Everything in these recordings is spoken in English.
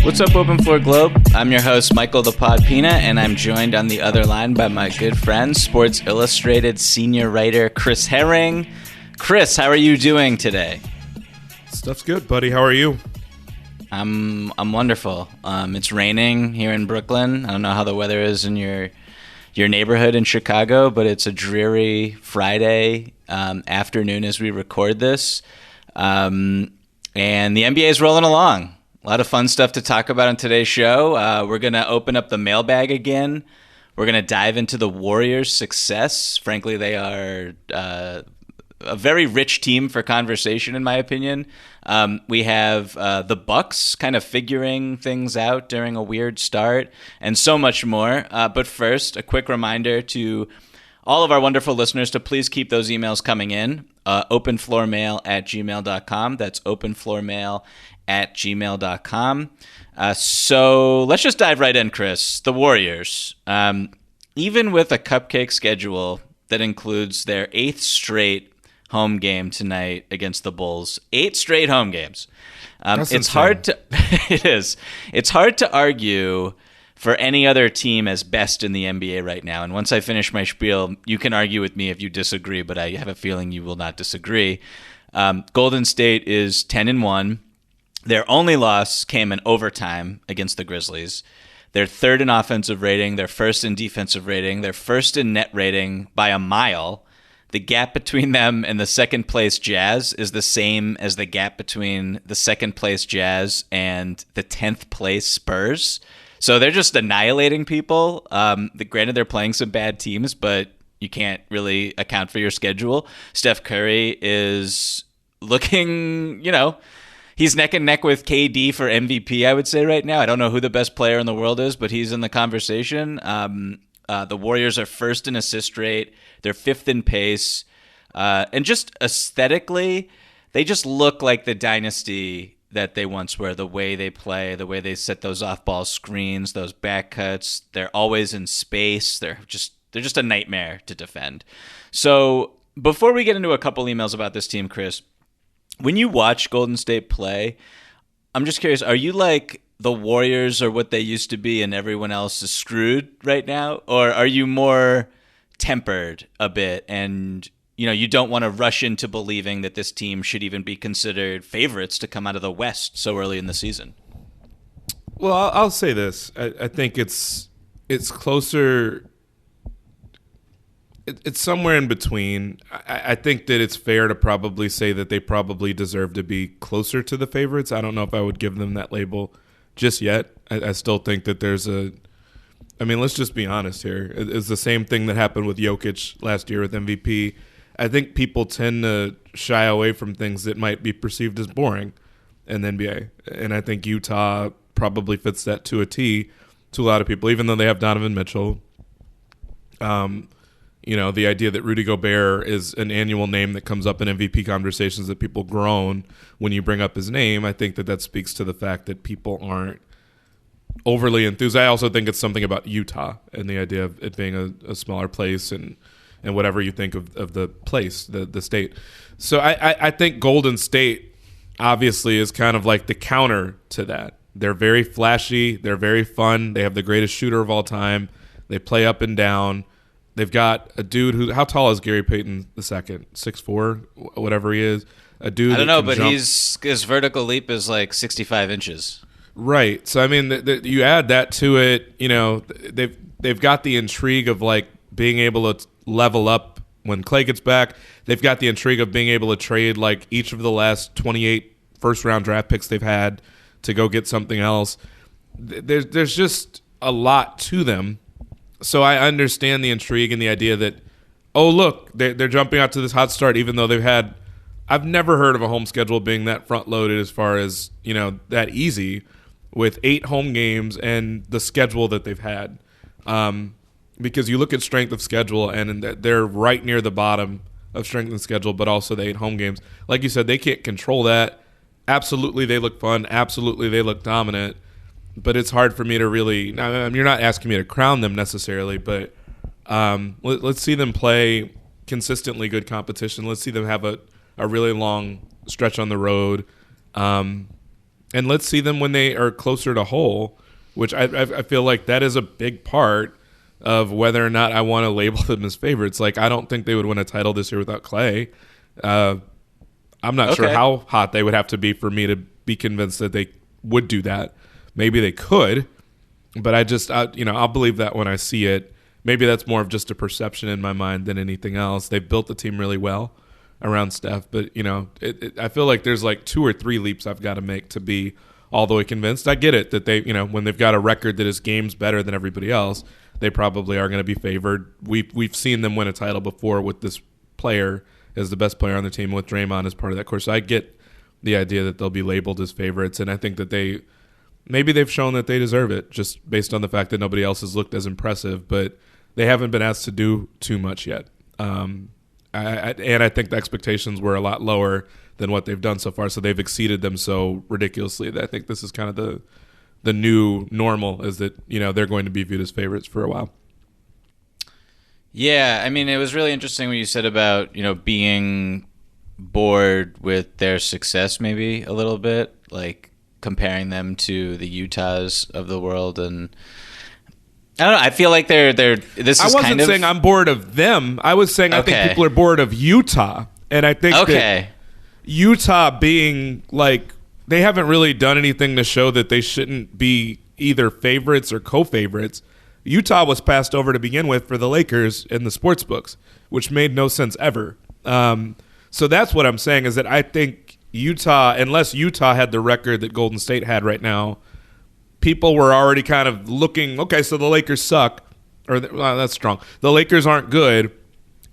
What's up, Open Floor Globe? I'm your host, Michael the Pod Pina, and I'm joined on the other line by my good friend, Sports Illustrated senior writer Chris Herring. Chris, how are you doing today? Stuff's good, buddy. How are you? I'm wonderful. It's raining here in Brooklyn. I don't know how the weather is in your neighborhood in Chicago, but it's a dreary Friday afternoon as we record this. And the NBA is rolling along. A lot of fun stuff to talk about on today's show. We're going to open up the mailbag again. We're going to dive into the Warriors' success. Frankly, they are a very rich team for conversation, in my opinion. We have the Bucks kind of figuring things out during a weird start, and so much more. But first, a quick reminder to all of our wonderful listeners to please keep those emails coming in. Openfloormail@gmail.com. That's openfloormail@gmail.com. So let's just dive right in, Chris. The Warriors, even with a cupcake schedule that includes their 8th straight home game tonight against the Bulls, 8 straight home games. It's hard to it is. It's hard to argue for any other team as best in the NBA right now. And once I finish my spiel, you can argue with me if you disagree, but I have a feeling you will not disagree. Golden State is 10-1. Their only loss came in overtime against the Grizzlies. They're 3rd in offensive rating. They're 1st in defensive rating. They're 1st in net rating by a mile. The gap between them and the second place Jazz is the same as the gap between the second place Jazz and the 10th place Spurs. So they're just annihilating people. Granted, they're playing some bad teams, but you can't really account for your schedule. Steph Curry is looking, he's neck and neck with KD for MVP, I would say right now. I don't know who the best player in the world is, but he's in the conversation. The Warriors are 1st in assist rate. They're 5th in pace. And just aesthetically, they just look like the dynasty that they once were. The way they play, the way they set those off-ball screens, those back cuts. They're always in space. They're just a nightmare to defend. So before we get into a couple emails about this team, Chris, when you watch Golden State play, I'm just curious, are you like the Warriors are what they used to be and everyone else is screwed right now? Or are you more tempered a bit and you don't want to rush into believing that this team should even be considered favorites to come out of the West so early in the season? Well, I'll say this. I think it's closer. It's somewhere in between. I think that it's fair to probably say that they probably deserve to be closer to the favorites. I don't know if I would give them that label just yet. I still think that there's let's just be honest here. It's the same thing that happened with Jokic last year with MVP. I think people tend to shy away from things that might be perceived as boring in the NBA. And I think Utah probably fits that to a T to a lot of people, even though they have Donovan Mitchell. The idea that Rudy Gobert is an annual name that comes up in MVP conversations that people groan when you bring up his name, I think that speaks to the fact that people aren't overly enthused. I also think it's something about Utah and the idea of it being a smaller place and whatever you think of the place, the state. So I think Golden State obviously is kind of like the counter to that. They're very flashy. They're very fun. They have the greatest shooter of all time. They play up and down. They've got a dude how tall is Gary Payton II? 6'4", whatever he is. A dude. I don't know, but his vertical leap is like 65 inches. Right. So you add that to it. They've got the intrigue of like being able to level up when Clay gets back. They've got the intrigue of being able to trade like each of the last 28 first-round draft picks they've had to go get something else. There's just a lot to them. So I understand the intrigue and the idea that, oh, look, they're jumping out to this hot start even though I've never heard of a home schedule being that front-loaded as far as, that easy with 8 home games and the schedule that they've had. Because you look at strength of schedule and they're right near the bottom of strength of schedule, but also the 8 home games. Like you said, they can't control that. Absolutely, they look fun. Absolutely, they look dominant. But it's hard for me to really. You're not asking me to crown them necessarily, but let's see them play consistently good competition. Let's see them have a really long stretch on the road. And let's see them when they are closer to whole, which I feel like that is a big part of whether or not I want to label them as favorites. Like, I don't think they would win a title this year without Clay. I'm not sure how hot they would have to be for me to be convinced that they would do that. Maybe they could, but I'll believe that when I see it. Maybe that's more of just a perception in my mind than anything else. They've built the team really well around Steph, but I feel like there's like 2 or 3 leaps I've got to make to be all the way convinced. I get it that they, when they've got a record that is games better than everybody else, they probably are going to be favored. We've seen them win a title before with this player as the best player on the team, with Draymond as part of that course. So I get the idea that they'll be labeled as favorites, and I think that they've shown that they deserve it just based on the fact that nobody else has looked as impressive, but they haven't been asked to do too much yet. And I think the expectations were a lot lower than what they've done so far, so they've exceeded them so ridiculously that I think this is kind of the new normal, is that they're going to be viewed as favorites for a while. Yeah, I mean, it was really interesting what you said about being bored with their success, maybe a little bit, like comparing them to the Utahs of the world. And I don't know, I feel like I wasn't saying I'm bored of them. I was saying I think people are bored of Utah. And I think that Utah being like, they haven't really done anything to show that they shouldn't be either favorites or co-favorites. Utah was passed over to begin with for the Lakers in the sports books, which made no sense ever. So that's what I'm saying, is that I think Utah, unless Utah had the record that Golden State had right now, people were already kind of looking, okay, so the Lakers suck. That's strong. The Lakers aren't good.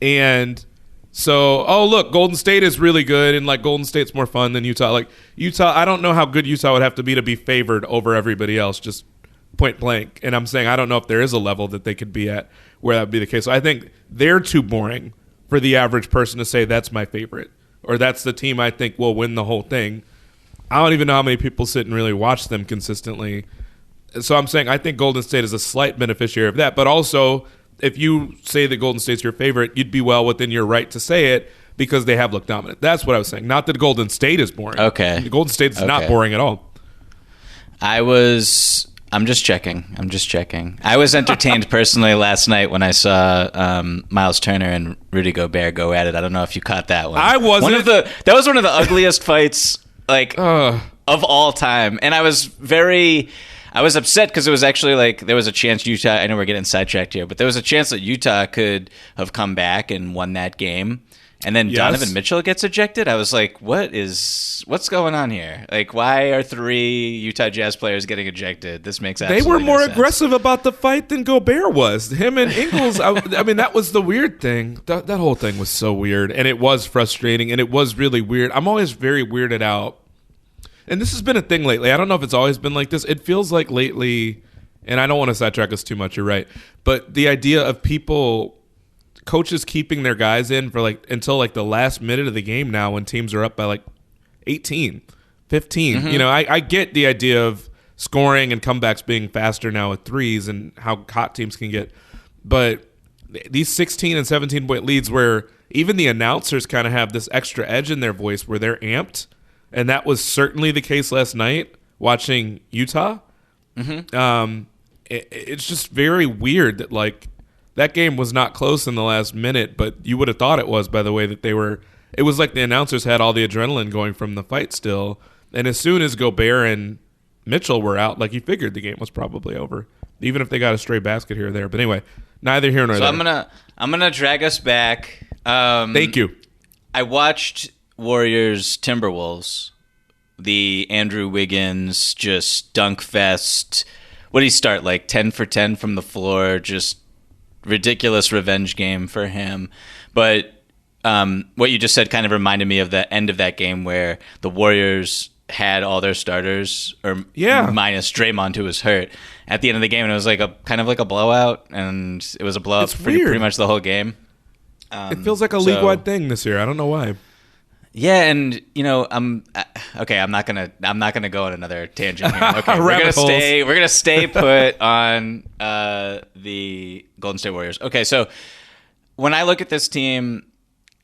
And so, look, Golden State is really good, and like Golden State's more fun than Utah. Like Utah, I don't know how good Utah would have to be favored over everybody else, just point blank. And I'm saying I don't know if there is a level that they could be at where that would be the case. So I think they're too boring for the average person to say that's my favorite, or that's the team I think will win the whole thing. I don't even know how many people sit and really watch them consistently. So I'm saying I think Golden State is a slight beneficiary of that. But also, if you say that Golden State's your favorite, you'd be well within your right to say it because they have looked dominant. That's what I was saying. Not that Golden State is boring. Okay. Golden State's not boring at all. I'm just checking. I was entertained personally last night when I saw Miles Turner and Rudy Gobert go at it. I don't know if you caught that one. I wasn't. That was one of the ugliest fights of all time. And I was upset because it was actually like there was a chance Utah, I know we're getting sidetracked here, but there was a chance that Utah could have come back and won that game. And then Donovan Mitchell gets ejected. I was like, what's going on here? Like, why are 3 Utah Jazz players getting ejected? This makes absolutely They were more no sense. aggressive about the fight than Gobert was. Him and Ingles, I mean, that was the weird thing. That whole thing was so weird, and it was frustrating, and it was really weird. I'm always very weirded out. And this has been a thing lately. I don't know if it's always been like this. It feels like lately, and I don't want to sidetrack us too much, you're right, but the idea of coaches keeping their guys in for until the last minute of the game now when teams are up by 18, 15. Mm-hmm. I get the idea of scoring and comebacks being faster now with threes and how hot teams can get. But these 16 and 17 point leads where even the announcers kind of have this extra edge in their voice where they're amped. And that was certainly the case last night watching Utah. Mm-hmm. It's just very weird that that game was not close in the last minute, but you would have thought it was by the way that they were. It was like the announcers had all the adrenaline going from the fight still. And as soon as Gobert and Mitchell were out, you figured the game was probably over, even if they got a stray basket here or there. But anyway, neither here nor there. So I'm gonna drag us back. Thank you. I watched Warriors Timberwolves, the Andrew Wiggins just dunk fest. What did he start 10 for 10 from the floor? Just ridiculous revenge game for him. But what you just said kind of reminded me of the end of that game where the Warriors had all their starters, minus Draymond, who was hurt at the end of the game, and it was kind of like a blowout, and it was a blowout pretty much the whole game. It feels like a league-wide thing this year. I don't know why. Yeah, and I'm not gonna go on another tangent here. Okay, we're gonna stay put on the Golden State Warriors. Okay, so when I look at this team,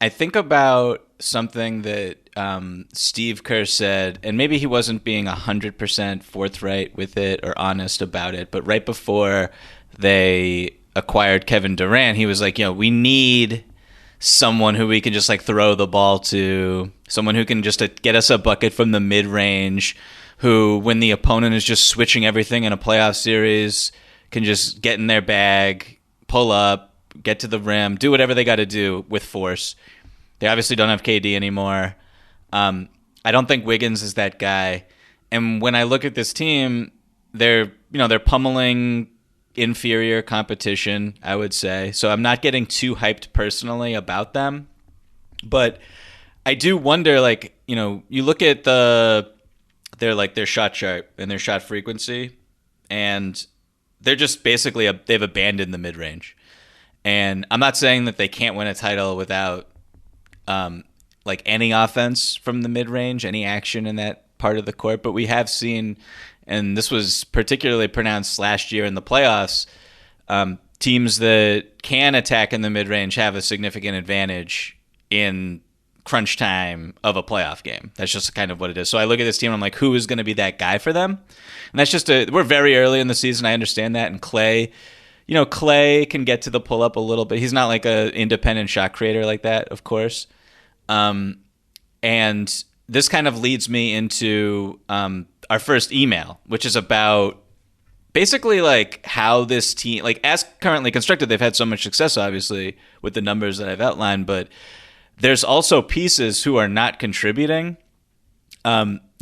I think about something that Steve Kerr said, and maybe he wasn't being 100% forthright with it or honest about it, but right before they acquired Kevin Durant, he was like, we need someone who we can just like throw the ball to, someone who can just get us a bucket from the mid-range, who, when the opponent is just switching everything in a playoff series, can just get in their bag, pull up, get to the rim, do whatever they got to do with force. They obviously don't have KD anymore. I don't think Wiggins is that guy. And when I look at this team, they're pummeling inferior competition, I would say. So I'm not getting too hyped personally about them. But I do wonder, you look at their shot chart and their shot frequency, and they're just basically they've abandoned the mid-range. And I'm not saying that they can't win a title without any offense from the mid-range, any action in that part of the court, but we have seen, and this was particularly pronounced last year in the playoffs, teams that can attack in the mid-range have a significant advantage in crunch time of a playoff game. That's just kind of what it is. So I look at this team and I'm like, who is going to be that guy for them? And that's just we're very early in the season. I understand that. And Clay can get to the pull-up a little bit. He's not like an independent shot creator like that, of course. And this kind of leads me into our first email, which is about basically like how this team, like as currently constructed, they've had so much success, obviously, with the numbers that I've outlined, but there's also pieces who are not contributing.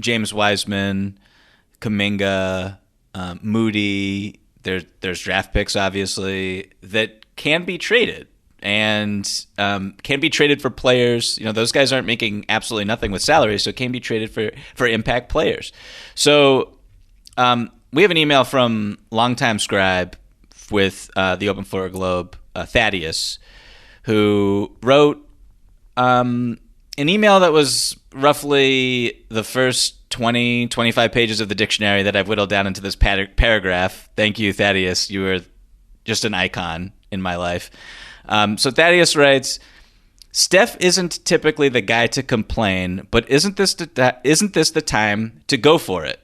James Wiseman, Kuminga, Moody, there's draft picks, obviously, that can be traded and can be traded for players. Those guys aren't making absolutely nothing with salary, so it can be traded for impact players. So we have an email from longtime scribe with the Open Floor Globe, Thaddeus, who wrote an email that was roughly the first 20, 25 pages of the dictionary that I've whittled down into this paragraph. Thank you, Thaddeus. You were just an icon in my life. So Thaddeus writes, Steph isn't typically the guy to complain, but isn't this the time to go for it?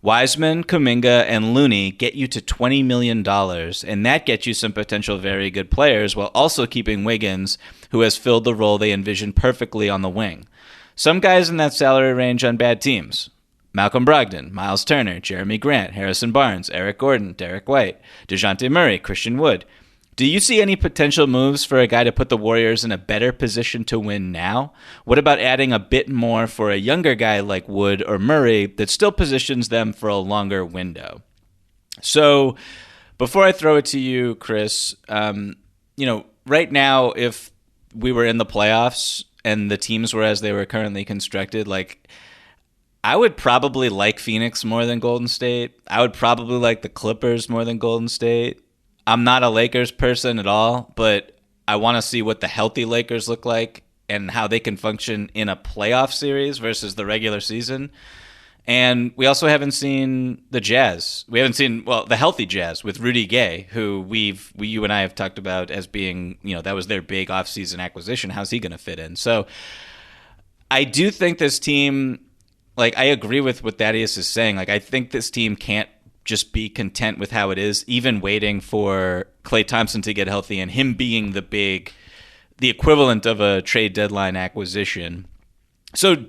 Wiseman, Kuminga, and Looney get you to $20 million, and that gets you some potential very good players while also keeping Wiggins, who has filled the role they envisioned perfectly on the wing. Some guys in that salary range on bad teams: Malcolm Brogdon, Miles Turner, Jeremy Grant, Harrison Barnes, Eric Gordon, Derek White, DeJounte Murray, Christian Wood. Do you see any potential moves for a guy to put the Warriors in a better position to win now? What about adding a bit more for a younger guy like Wood or Murray that still positions them for a longer window? So before I throw it to you, Chris, right now, if we were in the playoffs and the teams were as they were currently constructed, I would probably like Phoenix more than Golden State. I would probably like the Clippers more than Golden State. I'm not a Lakers person at all, but I want to see what the healthy Lakers look like and how they can function in a playoff series versus the regular season. And we also haven't seen the Jazz. We haven't seen, the healthy Jazz with Rudy Gay, who you and I have talked about as being, that was their big offseason acquisition. How's he going to fit in? So I do think this team, I agree with what Thaddeus is saying. I think this team can't just be content with how it is, even waiting for Klay Thompson to get healthy and him being the equivalent of a trade deadline acquisition. So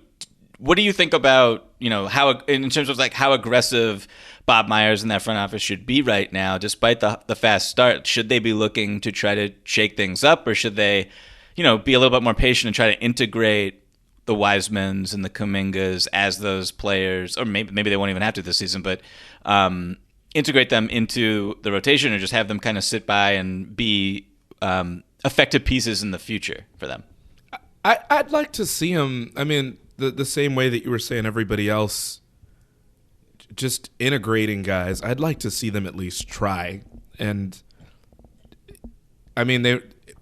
what do you think about, how, in terms of how aggressive Bob Myers and that front office should be right now, despite the fast start? Should they be looking to try to shake things up, or should they, be a little bit more patient and try to integrate the Wisemans and the Kumingas as those players, or maybe they won't even have to this season, but integrate them into the rotation, or just have them kind of sit by and be effective pieces in the future for them? I'd like to see them, the same way that you were saying everybody else, just integrating guys. I'd like to see them at least try. And,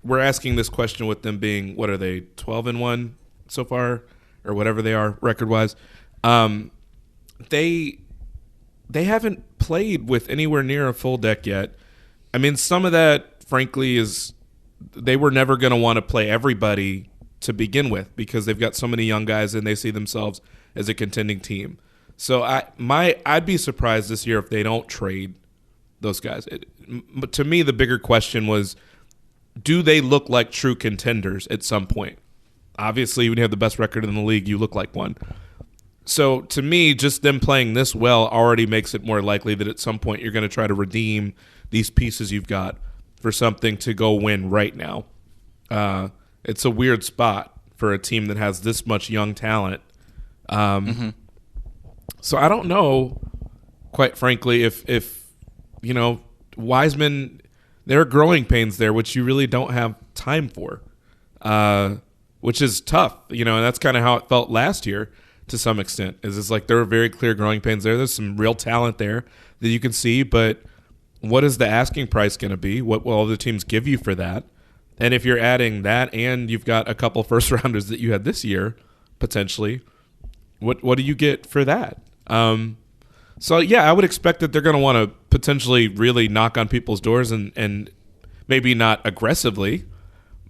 we're asking this question with them being, what are they, 12-1 so far, or whatever they are record-wise. They haven't played with anywhere near a full deck yet. Some of that, frankly, is they were never going to want to play everybody to begin with because they've got so many young guys and they see themselves as a contending team. So I'd be surprised this year if they don't trade those guys. But to me, the bigger question was, do they look like true contenders at some point? Obviously, when you have the best record in the league, you look like one. So to me, just them playing this well already makes it more likely that at some point you're going to try to redeem these pieces you've got for something to go win right now. It's a weird spot for a team that has this much young talent. So I don't know, quite frankly, if Wiseman, there are growing pains there, which you really don't have time for, which is tough, and that's kind of how it felt last year to some extent. It's like there were very clear growing pains there. There's some real talent there that you can see, but what is the asking price going to be? What will all the teams give you for that? And if you're adding that and you've got a couple first rounders that you had this year, potentially, what do you get for that? So, yeah, I would expect that they're going to want to potentially really knock on people's doors and maybe not aggressively,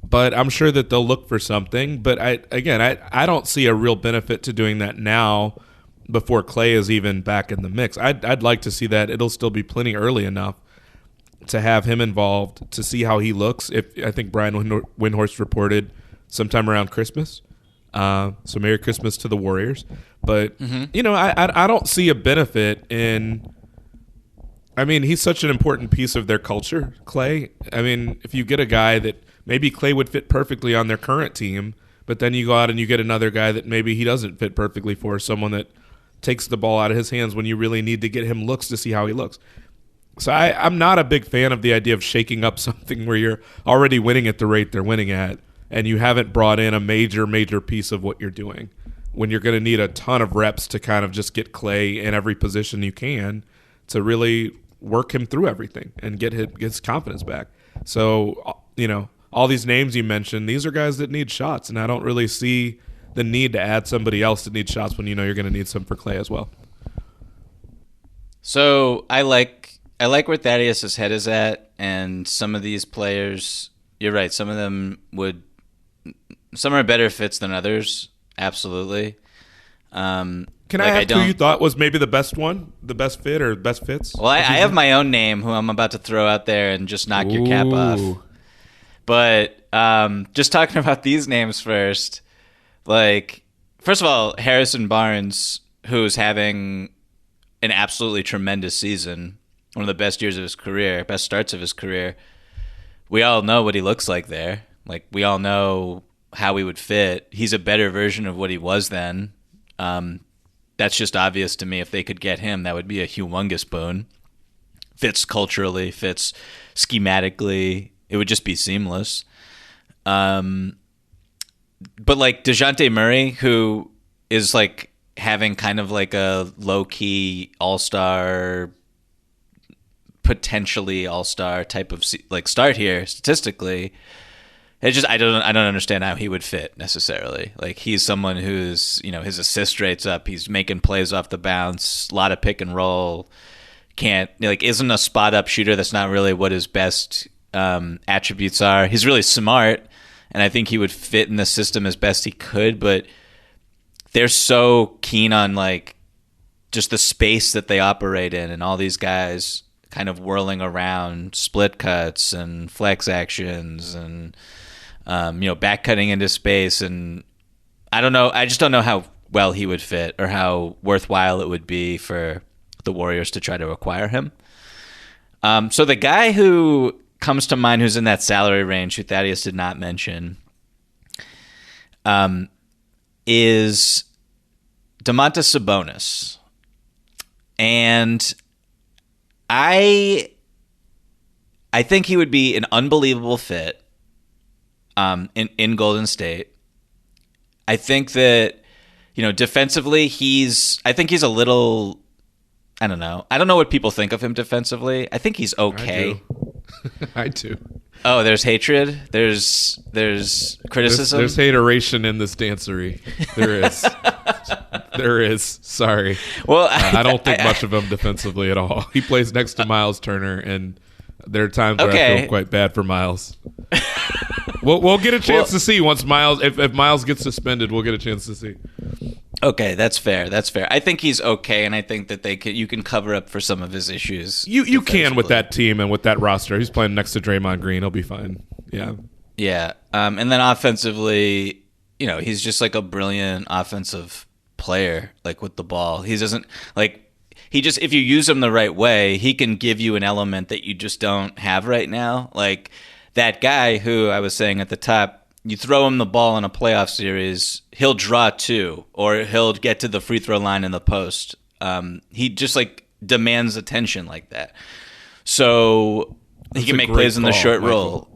but I'm sure that they'll look for something. But, I don't see a real benefit to doing that now before Clay is even back in the mix. I'd like to see that. It'll still be plenty early enough to have him involved, to see how he looks. I think Brian Windhorst reported sometime around Christmas. So Merry Christmas to the Warriors. But, I don't see a benefit in – I mean, he's such an important piece of their culture, Clay. I mean, if you get a guy that maybe Clay would fit perfectly on their current team, but then you go out and you get another guy that maybe he doesn't fit perfectly for, someone that takes the ball out of his hands when you really need to get him looks to see how he looks. So I'm not a big fan of the idea of shaking up something where you're already winning at the rate they're winning at and you haven't brought in a major piece of what you're doing when you're going to need a ton of reps to kind of just get Clay in every position you can to really work him through everything and get his confidence back. So, all these names you mentioned, these are guys that need shots, and I don't really see the need to add somebody else that needs shots when you know you're going to need some for Clay as well. So I like where Thaddeus' head is at, and some of these players, you're right, some of them some are better fits than others, absolutely. Can I ask who you thought was maybe the best one, the best fit or best fits? Well, I have my own name who I'm about to throw out there and just knock your cap off. But just talking about these names first, first of all, Harrison Barnes, who's having an absolutely tremendous season, one of the best years of his career, best starts of his career. We all know what he looks like there. We all know how he would fit. He's a better version of what he was then. That's just obvious to me. If they could get him, that would be a humongous boon. Fits culturally, fits schematically. It would just be seamless. But DeJounte Murray, who is having kind of a low-key all-star, potentially all-star type of start here statistically. It's just I don't understand how he would fit necessarily. He's someone who's his assist rate's up. He's making plays off the bounce, a lot of pick and roll. Isn't a spot up shooter. That's not really what his best attributes are. He's really smart, and I think he would fit in the system as best he could. But they're so keen on just the space that they operate in, and all these guys kind of whirling around split cuts and flex actions and back cutting into space. And I don't know. I just don't know how well he would fit or how worthwhile it would be for the Warriors to try to acquire him. So the guy who comes to mind who's in that salary range, who Thaddeus did not mention, is Domantas Sabonis. And I think he would be an unbelievable fit in Golden State. I think that, defensively, I think he's a little, I don't know. I don't know what people think of him defensively. I think he's okay. I do. Oh, there's hatred. There's criticism. There's hateration in this dancery. There is. There is. Sorry. Well, I don't think much of him defensively at all. He plays next to Miles Turner, and there are times where I feel quite bad for Miles. We'll get a chance to see once Miles. If Miles gets suspended, we'll get a chance to see. Okay, that's fair. I think he's okay, and I think that you can cover up for some of his issues. You can with that team and with that roster. He's playing next to Draymond Green. He'll be fine. Yeah. Yeah. And then offensively, he's just like a brilliant offensive player, like with the ball. He doesn't if you use him the right way, he can give you an element that you just don't have right now. Like that guy who I was saying at the top, you throw him the ball in a playoff series, he'll draw two, or he'll get to the free throw line in the post. He just demands attention like that. So he can make plays in the short roll.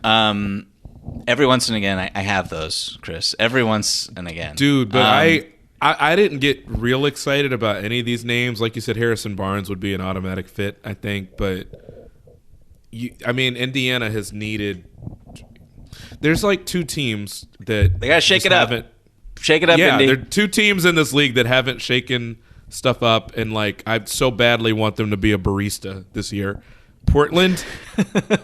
Every once and again, I have those, Chris. Every once and again. Dude, but I didn't get real excited about any of these names. Like you said, Harrison Barnes would be an automatic fit, I think. But, Indiana has needed... There's two teams that... They got to shake it up. Shake it up, yeah, Indy. there are two teams in this league that haven't shaken stuff up. And, I so badly want them to be a barista this year. Portland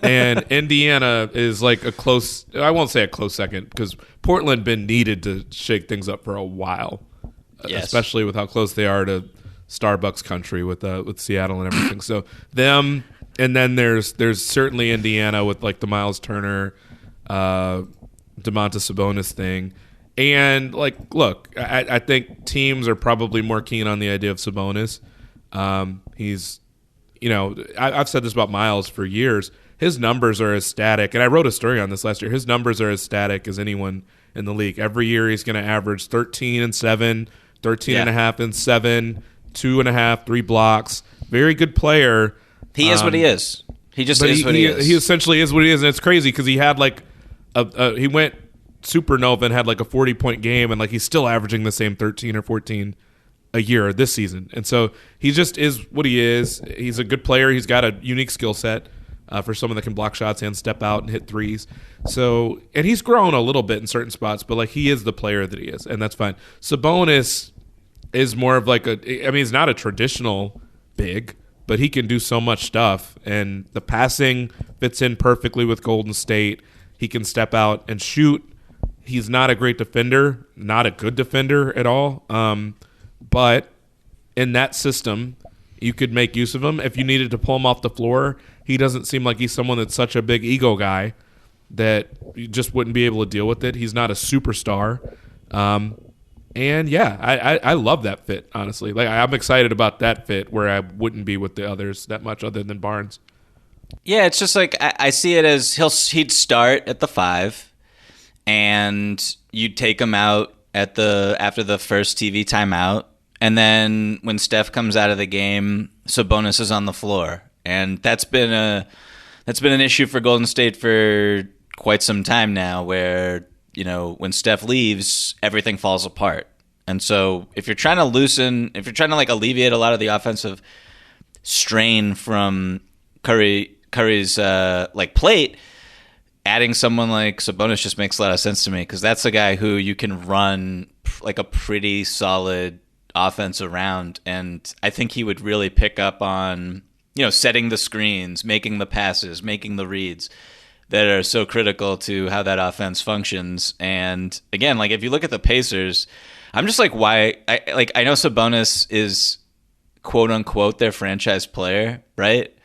and Indiana is a close... I won't say a close second because Portland been needed to shake things up for a while. Yes. Especially with how close they are to Starbucks country with Seattle and everything. So them, and then there's certainly Indiana with the Miles Turner... Domantas Sabonis thing. And look, I think teams are probably more keen on the idea of Sabonis. He's, I've said this about Miles for years. His numbers are as static, and I wrote a story on this last year. His numbers are as static as anyone in the league. Every year he's going to average 13 and 7, 13 and a half and 7, 2.5, 3 blocks. Very good player. He is what he is. He just is what he is. He essentially is what he is, and it's crazy because he had he went supernova and had a 40-point game, and he's still averaging the same 13 or 14 a year this season. And so he just is what he is. He's a good player. He's got a unique skill set for someone that can block shots and step out and hit threes. So, and he's grown a little bit in certain spots, but he is the player that he is, and that's fine. Sabonis is more of he's not a traditional big, but he can do so much stuff, and the passing fits in perfectly with Golden State. He can step out and shoot. He's not a great defender, not a good defender at all. But in that system, you could make use of him. If you needed to pull him off the floor, he doesn't seem like he's someone that's such a big ego guy that you just wouldn't be able to deal with it. He's not a superstar. And yeah, I love that fit, honestly. I'm excited about that fit where I wouldn't be with the others that much other than Barnes. Yeah, it's just I see it as he'd start at the 5, and you'd take him out after the first TV timeout, and then when Steph comes out of the game, Sabonis is on the floor, and that's been an issue for Golden State for quite some time now, where when Steph leaves, everything falls apart. And so if you're trying to alleviate a lot of the offensive strain from Curry's plate, adding someone like Sabonis just makes a lot of sense to me, because that's a guy who you can run a pretty solid offense around, and I think he would really pick up on setting the screens, making the passes, making the reads that are so critical to how that offense functions. And again, if you look at the Pacers, I'm just why I know Sabonis is quote unquote their franchise player, right?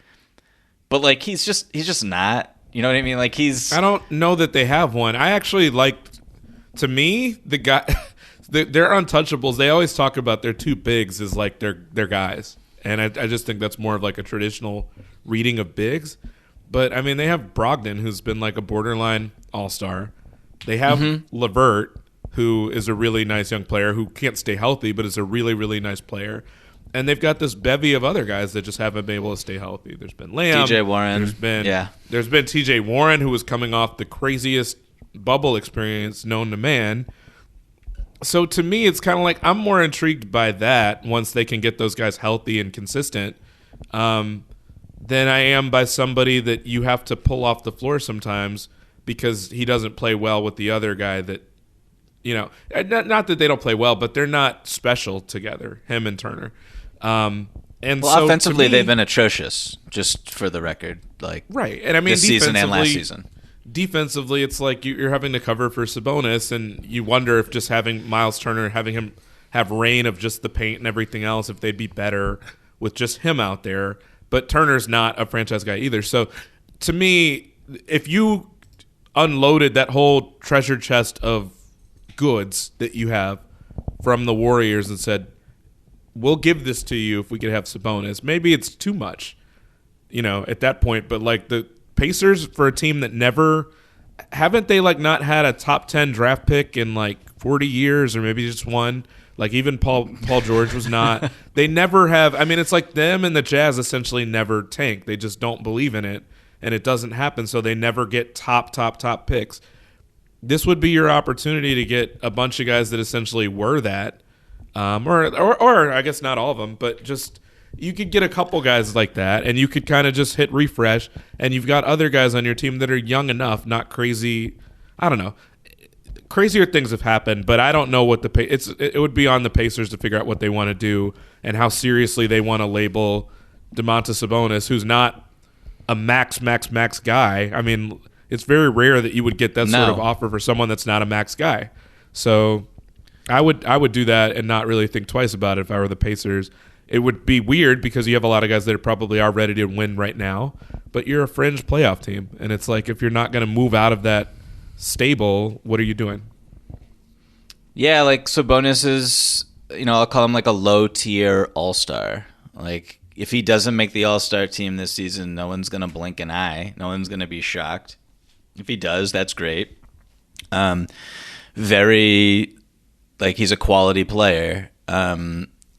But he's just not. You know what I mean? I don't know that they have one. I actually to me, the guy, they're untouchables. They always talk about their two bigs as their guys, and I just think that's more of a traditional reading of bigs. But they have Brogdon, who's been a borderline all-star. They have LeVert, who is a really nice young player who can't stay healthy, but is a really, really nice player. And they've got this bevy of other guys that just haven't been able to stay healthy. There's been Lamb. TJ Warren. There's been TJ Warren, who was coming off the craziest bubble experience known to man. So to me, it's kind of I'm more intrigued by that once they can get those guys healthy and consistent than I am by somebody that you have to pull off the floor sometimes because he doesn't play well with the other guy that, not that they don't play well, but they're not special together, him and Turner. Offensively, they've been atrocious, just for the record. Right. And this season and last season. defensively, it's like you're having to cover for Sabonis, and you wonder if just having Miles Turner, having him have reign of just the paint and everything else, if they'd be better with just him out there. But Turner's not a franchise guy either. So to me, if you unloaded that whole treasure chest of goods that you have from the Warriors and said, we'll give this to you if we could have Sabonis, maybe it's too much, at that point. But like the Pacers, for a team that haven't they like not had a top 10 draft pick in like 40 years, or maybe just one? Like even Paul George was not. They never have. I mean, it's like them and the Jazz essentially never tank. They just don't believe in it, and it doesn't happen. So they never get top picks. This would be your opportunity to get a bunch of guys that essentially were that, or I guess not all of them, but just you could get a couple guys like that, and you could kind of just hit refresh, and you've got other guys on your team that are young enough, not crazy. I don't know. Crazier things have happened, but I don't know what it would be on the Pacers to figure out what they want to do and how seriously they want to label Domantas Sabonis, who's not a max guy. I mean, it's very rare that you would get that sort of offer for someone that's not a max guy. So I would do that and not really think twice about it if I were the Pacers. It would be weird because you have a lot of guys that probably are ready to win right now, but you're a fringe playoff team, and it's like if you're not going to move out of that stable, what are you doing? Yeah, like Sabonis is, I'll call him like a low tier all-star. Like if he doesn't make the all-star team this season, no one's going to blink an eye. No one's going to be shocked. If he does, that's great. Very, like he's a quality player.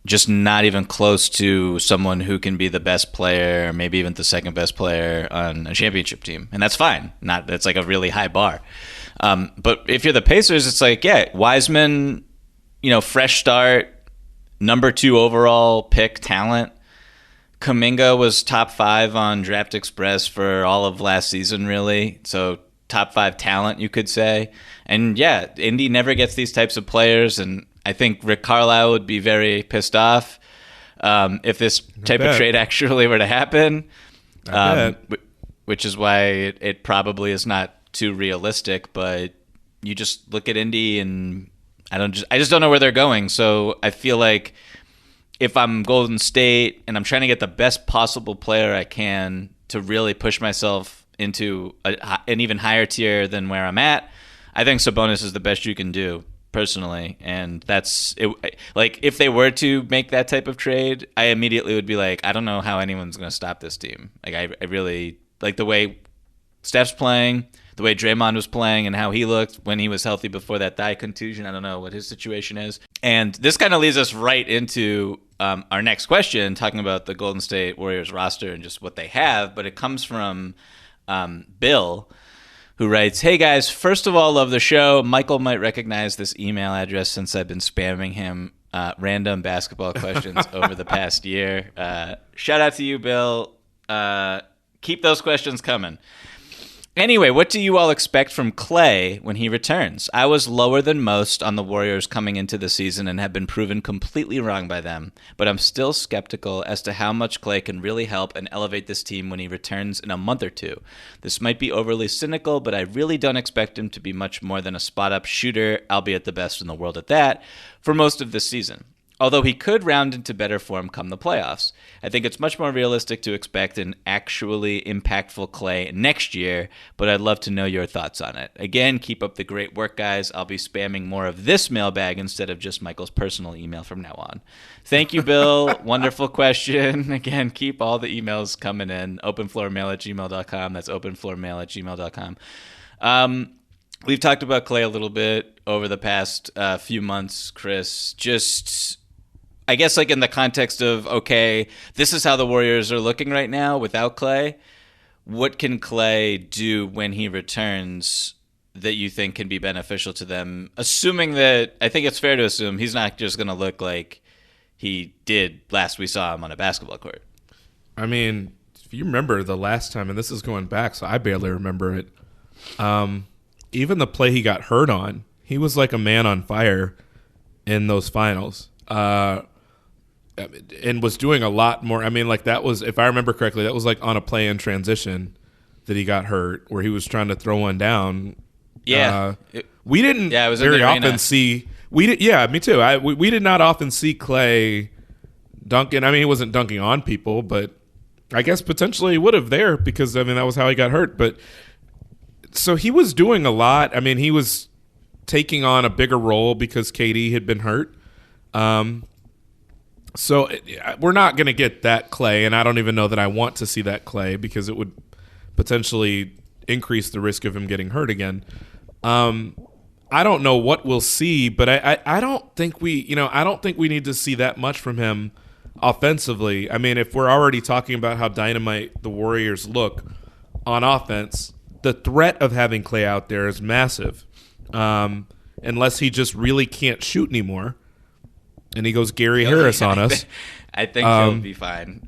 Just not even close to someone who can be the best player, or maybe even the second best player on a championship team. And that's fine. That's like a really high bar. But if you're the Pacers, it's like, yeah, Wiseman, fresh start, number 2 overall pick talent. Kuminga was top 5 on Draft Express for all of last season, really. So top 5 talent, you could say. And yeah, Indy never gets these types of players, and I think Rick Carlisle would be very pissed off if this type of trade actually were to happen, which is why it probably is not too realistic. But you just look at Indy, and I just don't know where they're going. So I feel like if I'm Golden State and I'm trying to get the best possible player I can to really push myself into an even higher tier than where I'm at, I think Sabonis is the best you can do, personally. And that's it. Like if they were to make that type of trade, I immediately would be like, I don't know how anyone's going to stop this team. Like I really like the way Steph's playing, the way Draymond was playing, and how he looked when he was healthy before that thigh contusion. I don't know what his situation is. And this kind of leads us right into our next question, talking about the Golden State Warriors roster and just what they have. But it comes from Bill, who writes, "Hey guys, first of all, love the show. Michael might recognize this email address since I've been spamming him random basketball questions over the past year. Shout out to you, Bill. Keep those questions coming. Anyway, what do you all expect from Klay when he returns? I was lower than most on the Warriors coming into the season and have been proven completely wrong by them, but I'm still skeptical as to how much Klay can really help and elevate this team when he returns in a month or two. This might be overly cynical, but I really don't expect him to be much more than a spot-up shooter, albeit the best in the world at that, for most of this season. Although he could round into better form come the playoffs. I think it's much more realistic to expect an actually impactful Klay next year, but I'd love to know your thoughts on it. Again, keep up the great work, guys. I'll be spamming more of this mailbag instead of just Michael's personal email from now on. Thank you, Bill. Wonderful question. Again, keep all the emails coming in. openfloormail@gmail.com. That's openfloormail@gmail.com. We've talked about Klay a little bit over the past few months, Chris. Just, I guess, like in the context of, okay, this is how the Warriors are looking right now without Klay. What can Klay do when he returns that you think can be beneficial to them? Assuming that, I think it's fair to assume he's not just going to look like he did last we saw him on a basketball court. I mean, if you remember the last time, and this is going back, so I barely remember it, even the play he got hurt on, he was like a man on fire in those finals. And was doing a lot more. I mean, like that was, if I remember correctly, that was like on a play in transition that he got hurt, where he was trying to throw one down. Yeah. We didn't it was very often see. Me too. We did not often see Clay dunking. I mean, he wasn't dunking on people, but I guess potentially he would have there because, I mean, that was how he got hurt. But so he was doing a lot. I mean, he was taking on a bigger role because KD had been hurt. So we're not going to get that Clay, and I don't even know that I want to see that Clay because it would potentially increase the risk of him getting hurt again. I don't know what we'll see, but I don't think we need to see that much from him offensively. I mean, if we're already talking about how dynamite the Warriors look on offense, the threat of having Clay out there is massive. Unless he just really can't shoot anymore, and he goes Gary Harris on us. I think he'll be fine.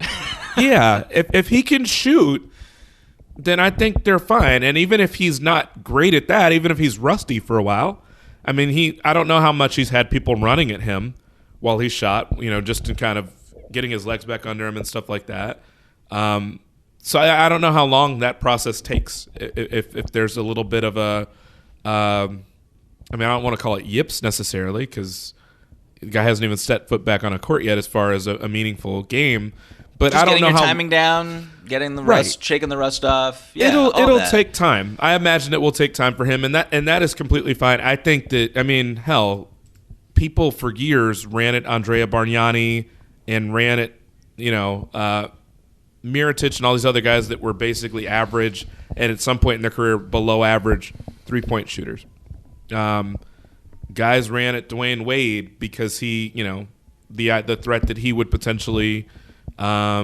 Yeah, if he can shoot, then I think they're fine. And even if he's not great at that, even if he's rusty for a while, I mean, I don't know how much he's had people running at him while he shot, just in kind of getting his legs back under him and stuff like that. So I don't know how long that process takes. If there's a little bit of a, I don't want to call it yips necessarily because the guy hasn't even set foot back on a court yet as far as a meaningful game. But just I don't know how timing down, getting the rust, shaking the rust off. Yeah, it'll take time. I imagine it will take time for him, and that is completely fine. I think that, I mean, hell, people for years ran at Andrea Bargnani and ran at Mirotic and all these other guys that were basically average and at some point in their career below average 3-point shooters. Guys ran at Dwayne Wade because he, the threat that he would potentially. I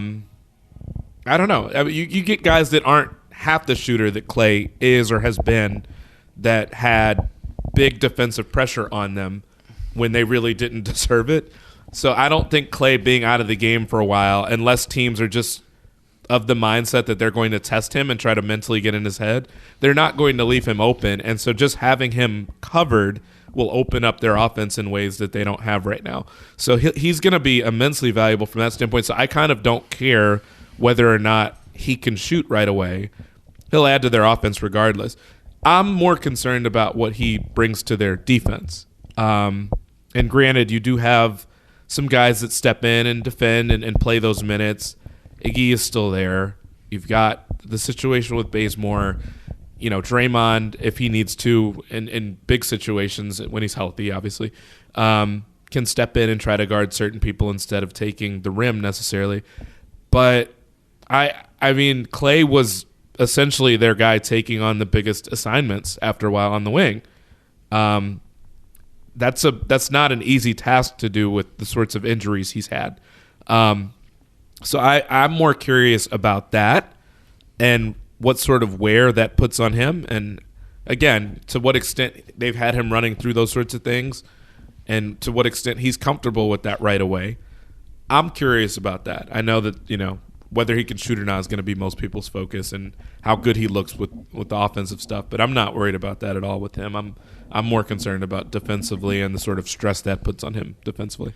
don't know. I mean, you get guys that aren't half the shooter that Clay is or has been, that had big defensive pressure on them when they really didn't deserve it. So I don't think Clay being out of the game for a while, unless teams are just of the mindset that they're going to test him and try to mentally get in his head, they're not going to leave him open. And so just having him covered will open up their offense in ways that they don't have right now. So he's going to be immensely valuable from that standpoint. So I kind of don't care whether or not he can shoot right away. He'll add to their offense regardless. I'm more concerned about what he brings to their defense. And granted, you do have some guys that step in and defend and play those minutes. Iggy is still there. You've got the situation with Bazemore. Draymond, if he needs to, in big situations when he's healthy, obviously, can step in and try to guard certain people instead of taking the rim necessarily. But I mean, Clay was essentially their guy taking on the biggest assignments after a while on the wing. That's not an easy task to do with the sorts of injuries he's had. So I'm more curious about that and what sort of wear that puts on him. And again, to what extent they've had him running through those sorts of things and to what extent he's comfortable with that right away. I'm curious about that. I know that, whether he can shoot or not is going to be most people's focus and how good he looks with the offensive stuff. But I'm not worried about that at all with him. I'm more concerned about defensively and the sort of stress that puts on him defensively.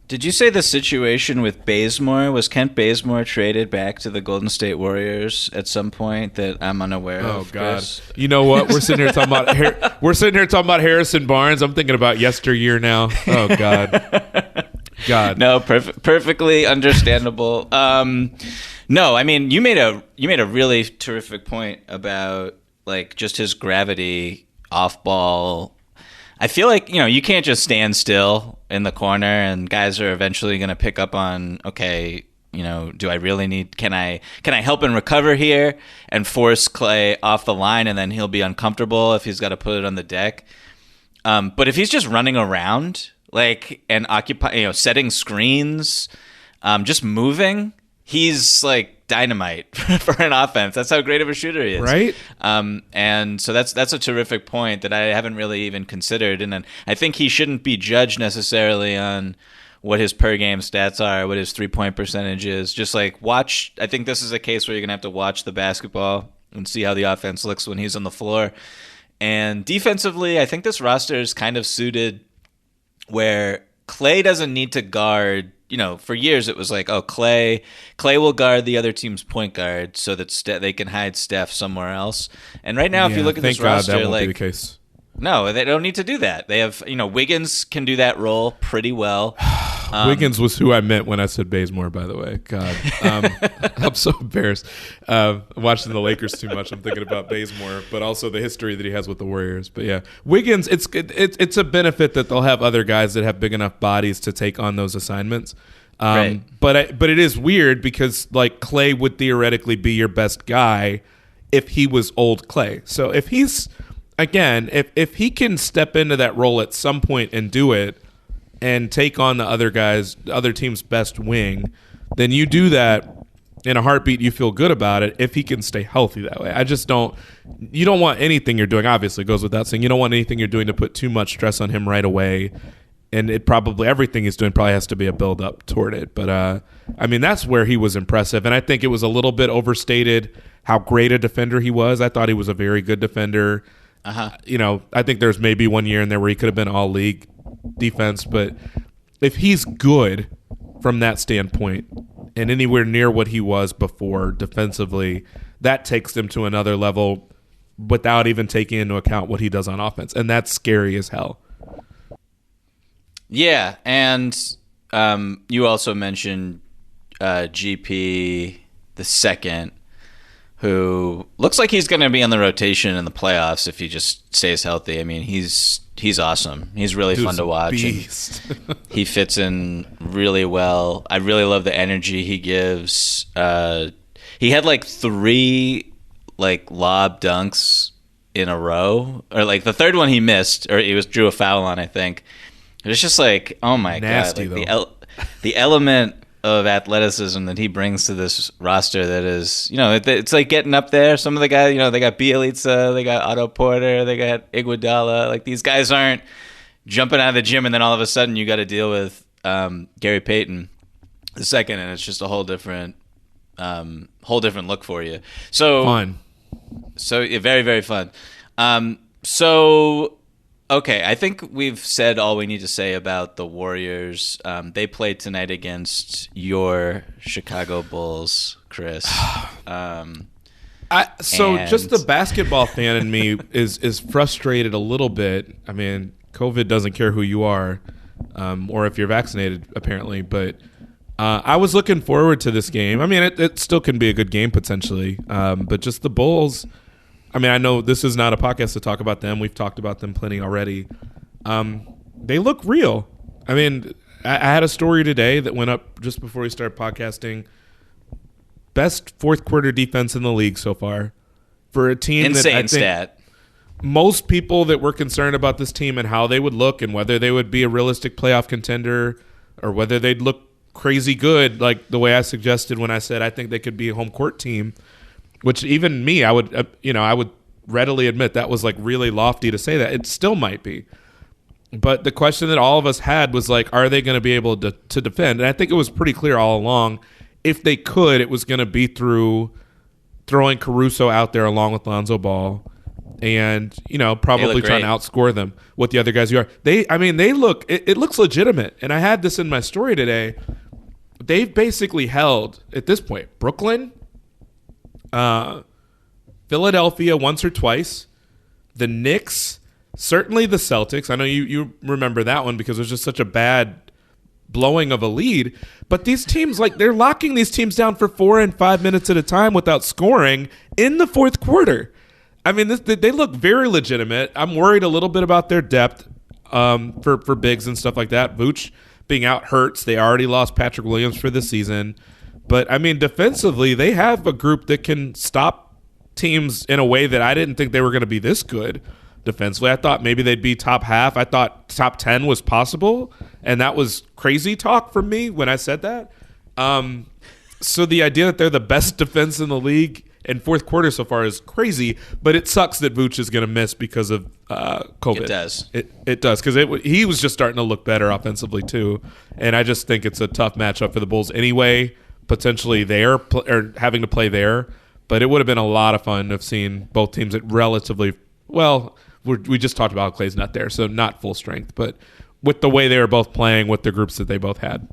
Did you say the situation with Bazemore, was Kent Bazemore traded back to the Golden State Warriors at some point that I'm unaware of? Oh God! Chris? You know what? We're sitting here talking about Harrison Barnes. I'm thinking about yesteryear now. Oh God! God. No, perfectly understandable. No, I mean you made a really terrific point about just his gravity off ball. I feel like, you can't just stand still in the corner and guys are eventually going to pick up on, okay, do I really can I help and recover here and force Clay off the line and then he'll be uncomfortable if he's got to put it on the deck. But if he's just running around and setting screens, just moving, he's dynamite for an offense. That's how great of a shooter he is. Right. And so that's a terrific point that I haven't really even considered. And then I think he shouldn't be judged necessarily on what his per game stats are, what his 3-point percentage is. Just watch. I think this is a case where you're gonna have to watch the basketball and see how the offense looks when he's on the floor. And defensively, I think this roster is kind of suited where Clay doesn't need to guard for years it was like, oh, Clay will guard the other team's point guard so that they can hide Steph somewhere else. And right now, if you look at this roster, that won't be the case. No, they don't need to do that. They have, Wiggins can do that role pretty well. Wiggins was who I meant when I said Bazemore, by the way. God, I'm so embarrassed. Watching the Lakers too much, I'm thinking about Bazemore, but also the history that he has with the Warriors. But yeah, Wiggins, it's a benefit that they'll have other guys that have big enough bodies to take on those assignments. Right. But it is weird because like Clay would theoretically be your best guy if he was old Clay. So if he's again, if he can step into that role at some point and do it and take on the other team's best wing, then you do that in a heartbeat. You feel good about it if he can stay healthy that way. You don't want anything you're doing, obviously it goes without saying, you don't want anything you're doing to put too much stress on him right away. And everything he's doing probably has to be a build up toward it. But that's where he was impressive. And I think it was a little bit overstated how great a defender he was. I thought he was a very good defender. I think there's maybe one year in there where he could have been all league defense, but if he's good from that standpoint and anywhere near what he was before defensively, that takes him to another level without even taking into account what he does on offense, and that's scary as hell. Yeah, and you also mentioned GP the second, who looks like he's going to be on the rotation in the playoffs if he just stays healthy. I mean, he's awesome. He's really fun to watch. He fits in really well. I really love the energy he gives. He had like 3 lob dunks in a row, or like the third one he missed, or he drew a foul on, I think. It was just like, oh my nasty, God, the element of athleticism that he brings to this roster that is, it's like getting up there. Some of the guys, they got Bielitsa, they got Otto Porter, they got Iguodala. Like, these guys aren't jumping out of the gym and then all of a sudden you got to deal with Gary Payton the second, and it's just a whole different look for you. So fun. So yeah, very, very fun. So okay, I think we've said all we need to say about the Warriors. They played tonight against your Chicago Bulls, Chris. Just the basketball fan in me is frustrated a little bit. I mean, COVID doesn't care who you are, or if you're vaccinated, apparently. But I was looking forward to this game. I mean, it still can be a good game potentially. But just the Bulls. I mean, I know this is not a podcast to talk about them. We've talked about them plenty already. They look real. I mean, I had a story today that went up just before we started podcasting. Best fourth quarter defense in the league so far for a team. Insane that I think stat. Most people that were concerned about this team and how they would look and whether they would be a realistic playoff contender or whether they'd look crazy good, like the way I suggested when I said I think they could be a home court team. Which even me, I would readily admit that was like really lofty to say that. It still might be. But the question that all of us had was like, are they going to be able to defend? And I think it was pretty clear all along. If they could, it was going to be through throwing Caruso out there along with Lonzo Ball and, probably trying to outscore them with the other guys who are. It looks legitimate. And I had this in my story today. They've basically held, at this point, Brooklyn, Philadelphia once or twice, the Knicks, certainly the Celtics. I know you remember that one because it was just such a bad blowing of a lead. But these teams, they're locking these teams down for 4 and 5 minutes at a time without scoring in the fourth quarter. I mean, they look very legitimate. I'm worried a little bit about their depth for bigs and stuff like that. Vooch being out hurts. They already lost Patrick Williams for the season. But, I mean, defensively, they have a group that can stop teams in a way that I didn't think they were going to be this good defensively. I thought maybe they'd be top half. I thought top 10 was possible, and that was crazy talk from me when I said that. So the idea that they're the best defense in the league in fourth quarter so far is crazy, but it sucks that Vooch is going to miss because of COVID. It does. It does, because he was just starting to look better offensively too, and I just think it's a tough matchup for the Bulls anyway. Potentially there or having to play there, but it would have been a lot of fun to have seen both teams at relatively we just talked about Clay's not there, so not full strength, but with the way they were both playing with the groups that they both had.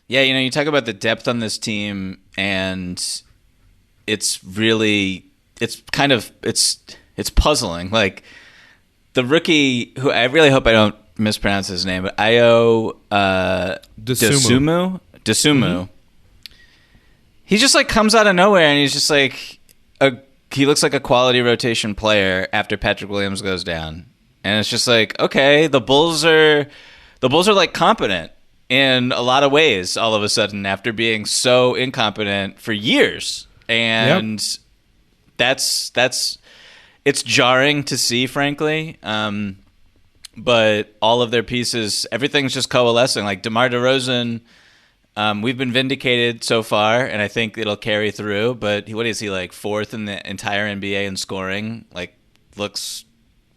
Yeah, you talk about the depth on this team, and it's really, it's kind of, it's puzzling. Like, the rookie, who I really hope I don't mispronounce his name, but Ayo Dosunmu. Mm-hmm. He just like comes out of nowhere, and he's just like he looks like a quality rotation player after Patrick Williams goes down, and it's just like, okay, the Bulls are like competent in a lot of ways all of a sudden after being so incompetent for years, and that's it's jarring to see, frankly. But all of their pieces, everything's just coalescing. Like DeMar DeRozan, we've been vindicated so far, and I think it'll carry through. But what is he, like fourth in the entire NBA in scoring? Like, looks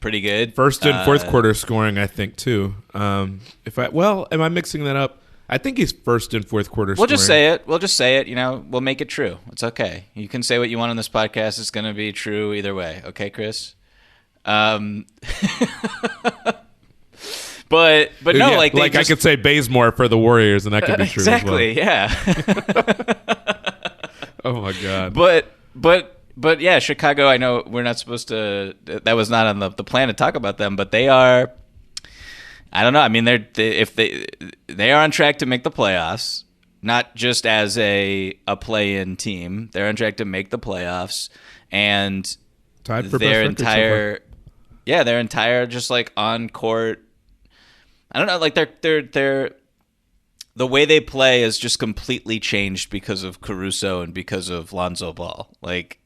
pretty good. First and fourth quarter scoring, I think, too. Am I mixing that up? I think he's first and fourth quarter scoring. We'll just say it. We'll make it true. It's okay. You can say what you want on this podcast. It's going to be true either way. Okay, Chris? But no, yeah, like I could say Bazemore for the Warriors, and that could be true. Exactly, as well. Yeah. Oh my god. But yeah, Chicago. I know we're not supposed to. That was not on the plan to talk about them, but they are. I don't know. I mean, they are on track to make the playoffs, not just as a play-in team. They're on track to make the playoffs, and tied for their entire just like on court. I don't know, like they're the way they play is just completely changed because of Caruso and because of Lonzo Ball. Like,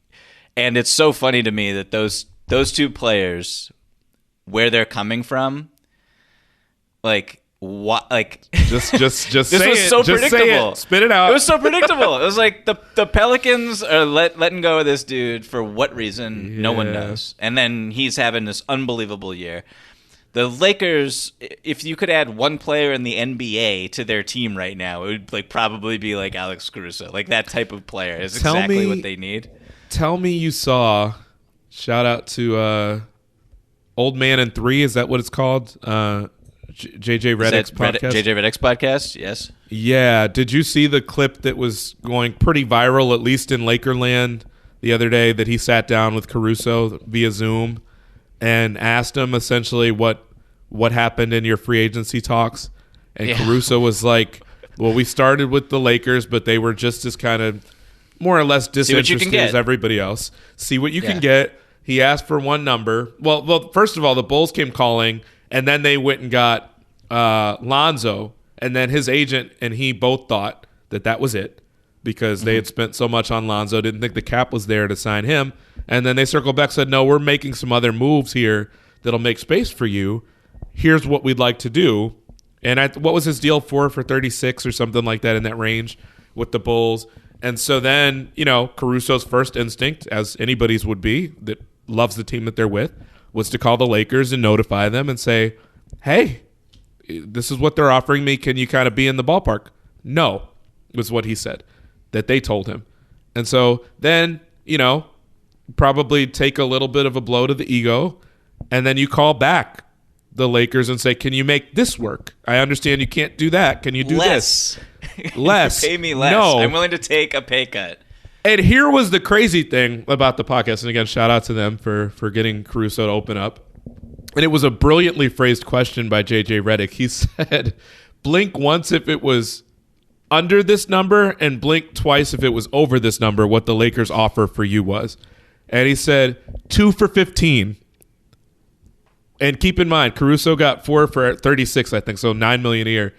and it's so funny to me that those two players, where they're coming from, like what, like just this say was it. so just predictable. Say it. Spit it out. It was so predictable. It was like the Pelicans are letting go of this dude for what reason? No one knows. And then he's having this unbelievable year. The Lakers, if you could add one player in the NBA to their team right now, it would like probably be like Alex Caruso. Like that type of player is exactly what they need. Tell me you saw. Shout out to Old Man in 3. Is that what it's called? JJ Redick's podcast. JJ Redick's podcast. Yes. Yeah. Did you see the clip that was going pretty viral, at least in Lakerland, the other day? That he sat down with Caruso via Zoom and asked him essentially what happened in your free agency talks, and Caruso was like, well, we started with the Lakers, but they were just as kind of more or less disinterested as everybody else. See what you can get. He asked for one number. Well, first of all, the Bulls came calling, and then they went and got Lonzo, and then his agent and he both thought that was it because they had spent so much on Lonzo, didn't think the cap was there to sign him. And then they circled back, said, no, we're making some other moves here that'll make space for you. Here's what we'd like to do. And what was his deal for 36 or something like that in that range with the Bulls? And so then, Caruso's first instinct, as anybody's would be that loves the team that they're with, was to call the Lakers and notify them and say, hey, this is what they're offering me. Can you kind of be in the ballpark? No, was what he said, that they told him. And so then, probably take a little bit of a blow to the ego, and then you call back the Lakers and say, can you make this work? I understand you can't do that. Can you do this? Less. Pay me less. No. I'm willing to take a pay cut. And here was the crazy thing about the podcast, and again, shout out to them for getting Caruso to open up. And it was a brilliantly phrased question by JJ Redick. He said, blink once if it was under this number and blink twice if it was over this number, what the Lakers offer for you was. And he said, 2 for 15. And keep in mind, Caruso got 4 for 36, I think, so $9 million a year.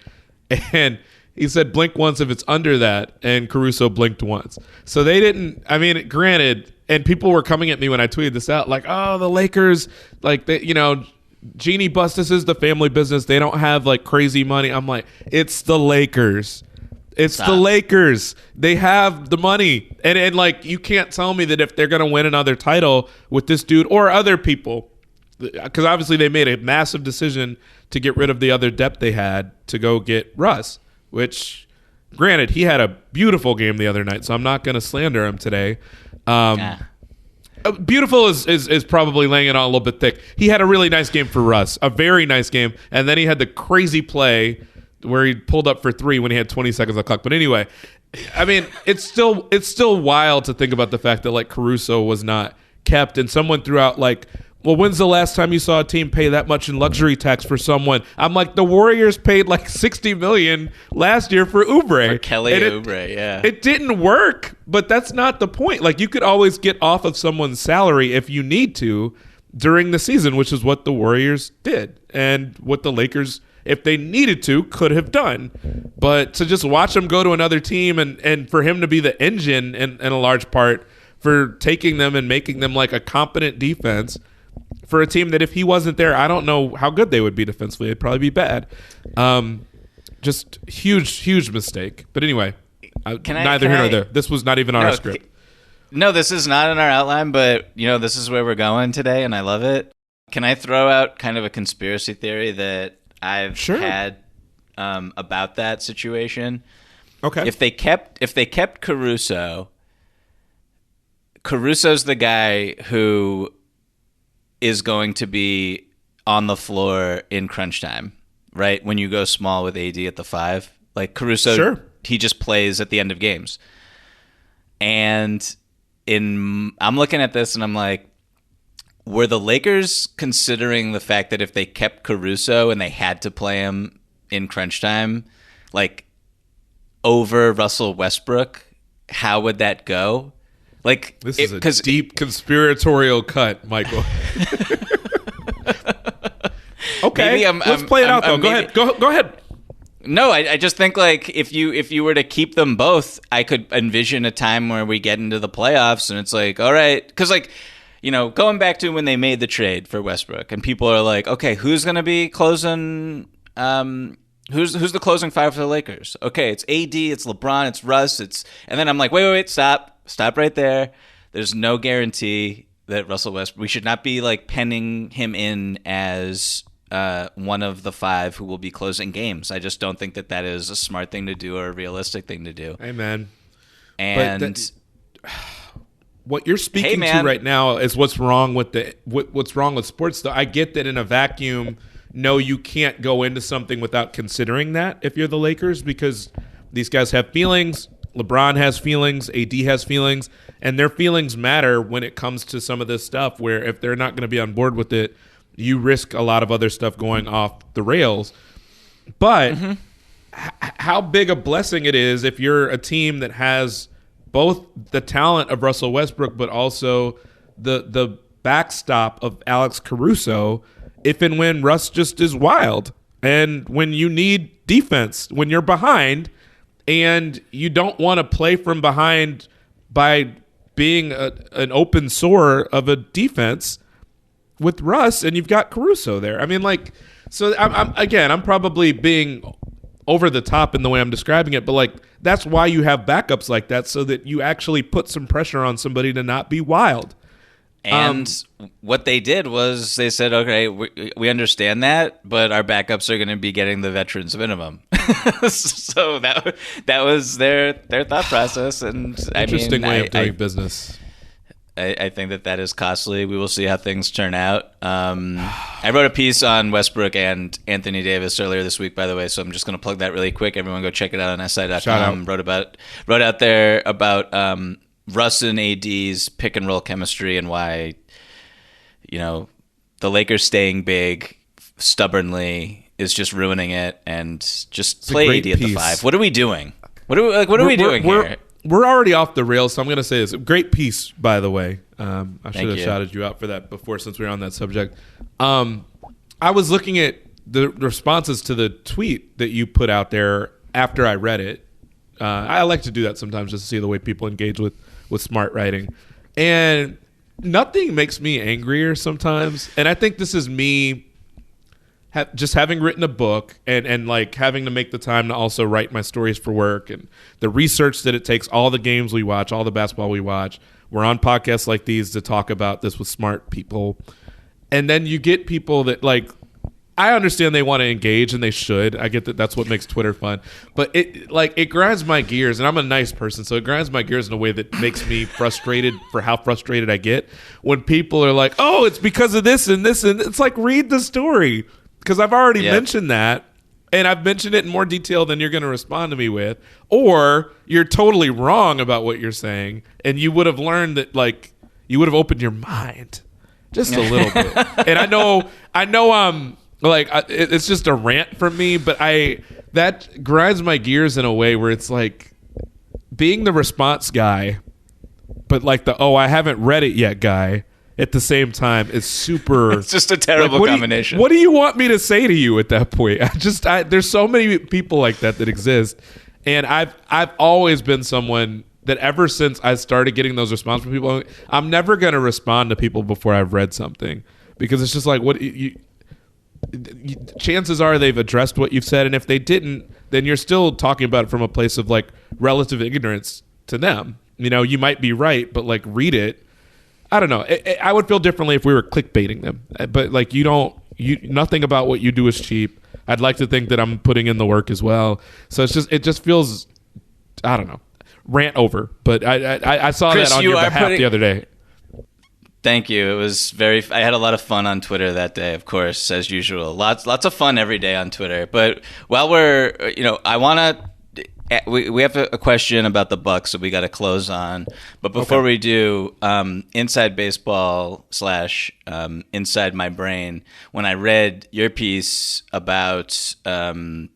And he said, blink once if it's under that, and Caruso blinked once. So they didn't, granted, and people were coming at me when I tweeted this out, like, oh, the Lakers, like, Jeannie Buss, this is the family business. They don't have, like, crazy money. I'm like, it's the Lakers. It's the Lakers. They have the money. And like, you can't tell me that if they're going to win another title with this dude or other people, because obviously they made a massive decision to get rid of the other depth they had to go get Russ, which, granted, he had a beautiful game the other night, so I'm not going to slander him today. Beautiful is probably laying it on a little bit thick. He had a really nice game for Russ, a very nice game, and then he had the crazy play where he pulled up for 3 when he had 20 seconds on the clock. But anyway, I mean, it's still wild to think about the fact that like Caruso was not kept, and someone threw out like, well, when's the last time you saw a team pay that much in luxury tax for someone? I'm like, the Warriors paid like $60 million last year for Oubre. For Kelly Oubre, yeah. It didn't work, but that's not the point. Like, you could always get off of someone's salary if you need to during the season, which is what the Warriors did, and what the Lakers, if they needed to, could have done. But to just watch him go to another team and for him to be the engine in a large part for taking them and making them like a competent defense for a team that if he wasn't there, I don't know how good they would be defensively. It'd probably be bad. Just huge mistake. But anyway, neither here nor there. This was not even on our script. No, this is not in our outline, but this is where we're going today, and I love it. Can I throw out kind of a conspiracy theory that I've had about that situation? Okay. If they kept Caruso's the guy who is going to be on the floor in crunch time, right? When you go small with AD at the 5, like Caruso, he just plays at the end of games. And I'm looking at this and I'm like, were the Lakers considering the fact that if they kept Caruso and they had to play him in crunch time, like over Russell Westbrook, how would that go? Like, this is a deep conspiratorial cut, Michael. Okay, let's play it out though. Go ahead. No, I just think like if you were to keep them both, I could envision a time where we get into the playoffs and it's like, all right, because like, going back to when they made the trade for Westbrook, and people are like, okay, who's going to be closing? Who's the closing 5 for the Lakers? Okay, it's AD, it's LeBron, it's Russ, and then I'm like, wait, stop right there. There's no guarantee that Russell Westbrook. We should not be like penning him in as one of the 5 who will be closing games. I just don't think that is a smart thing to do or a realistic thing to do. Amen. And what you're speaking to right now is what's wrong with what's wrong with sports. Though I get that in a vacuum, no, you can't go into something without considering that if you're the Lakers, because these guys have feelings. LeBron has feelings. AD has feelings, and their feelings matter when it comes to some of this stuff. Where if they're not going to be on board with it, you risk a lot of other stuff going off the rails. But how big a blessing it is if you're a team that has both the talent of Russell Westbrook, but also the backstop of Alex Caruso, if and when Russ just is wild. And when you need defense, when you're behind and you don't want to play from behind by being an open sore of a defense with Russ, and you've got Caruso there. I mean, like, so I'm probably being over the top in the way I'm describing it, but like, that's why you have backups like that, so that you actually put some pressure on somebody to not be wild. And what they did was they said, okay, we understand that, but our backups are going to be getting the veterans minimum. So that was their thought process. And interesting way of doing business. I think that is costly. We will see how things turn out. I wrote a piece on Westbrook and Anthony Davis earlier this week, by the way, so I'm just going to plug that really quick. Everyone go check it out on SI.com. Wrote out there about Russ and AD's pick and roll chemistry and why, the Lakers staying big stubbornly is just ruining it, and just play AD at the 5. What are we doing? What are we doing here? We're already off the rails, so I'm going to say this. Great piece, by the way. I should have shouted you out for that before, since we were on that subject. I was looking at the responses to the tweet that you put out there after I read it. I like to do that sometimes, just to see the way people engage with smart writing. And nothing makes me angrier sometimes. And I think this is me just having written a book and like having to make the time to also write my stories for work, and the research that it takes, all the games we watch, all the basketball we watch. We're on podcasts like these to talk about this with smart people. And then you get people that, like, I understand they want to engage, and they should. I get that that's what makes Twitter fun. But it grinds my gears, and I'm a nice person, so it grinds my gears in a way that makes me frustrated for how frustrated I get when people are like, oh, it's because of this and this. And it's like, read the story. Because I've already mentioned that. and I've mentioned it in more detail than you're going to respond to me with, or you're totally wrong about what you're saying, and you would have learned that, like, you would have opened your mind just a little bit. And I know, like, it's just a rant from me, but that grinds my gears in a way where it's like being the response guy, but like I haven't read it yet guy at the same time is super. It's just a terrible combination. What do you want me to say to you at that point? There's so many people like that exist, and I've always been someone that ever since I started getting those responses from people, I'm never going to respond to people before I've read something, because it's just like, chances are they've addressed what you've said, and if they didn't, then you're still talking about it from a place of like relative ignorance to them. You know, you might be right, but like, read it. I don't know. I would feel differently if we were clickbaiting them, but like, nothing about what you do is cheap. I'd like to think that I'm putting in the work as well. So it just feels, I don't know, rant over. But I saw Chris, that on your behalf the other day. Thank you. It was I had a lot of fun on Twitter that day, of course, as usual. Lots of fun every day on Twitter. But while I want to. We have a question about the Bucks that we got to close on, but before we do, inside baseball / inside my brain. When I read your piece about, I